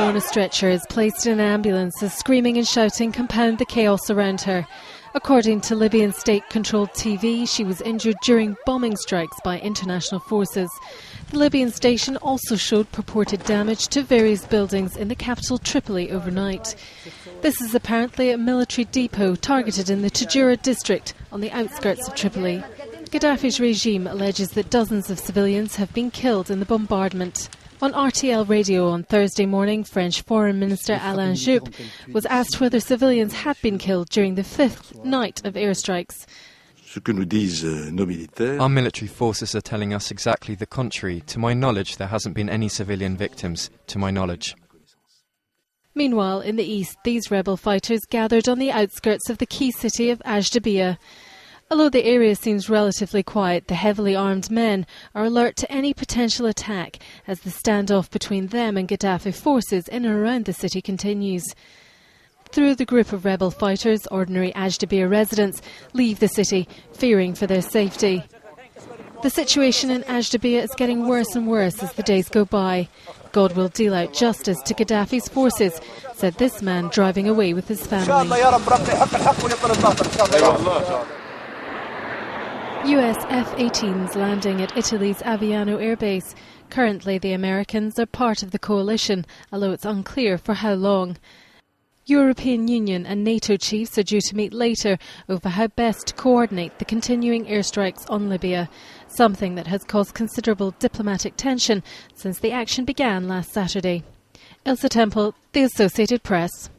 on a stretcher is placed in an ambulance as screaming and shouting compound the chaos around her. According to Libyan state-controlled TV, she was injured during bombing strikes by international forces. The Libyan station also showed purported damage to various buildings in the capital Tripoli overnight. This is apparently a military depot targeted in the Tajura district on the outskirts of Tripoli. Gaddafi's regime alleges that dozens of civilians have been killed in the bombardment. On RTL radio on Thursday morning, French Foreign Minister Alain Juppé was asked whether civilians had been killed during the fifth night of airstrikes. Our military forces are telling us exactly the contrary. To my knowledge, there hasn't been any civilian victims, to my knowledge. Meanwhile, in the east, these rebel fighters gathered on the outskirts of the key city of Ashdabia. Although the area seems relatively quiet, the heavily armed men are alert to any potential attack as the standoff between them and Gaddafi forces in and around the city continues. Through the group of rebel fighters, ordinary Ashdabia residents leave the city, fearing for their safety. The situation in Ashdabia is getting worse and worse as the days go by. God will deal out justice to Gaddafi's forces, said this man driving away with his family. US F-18s landing at Italy's Aviano airbase. Currently, the Americans are part of the coalition, although it's unclear for how long. European Union and NATO chiefs are due to meet later over how best to coordinate the continuing airstrikes on Libya, something that has caused considerable diplomatic tension since the action began last Saturday. Ilse Temple, The Associated Press.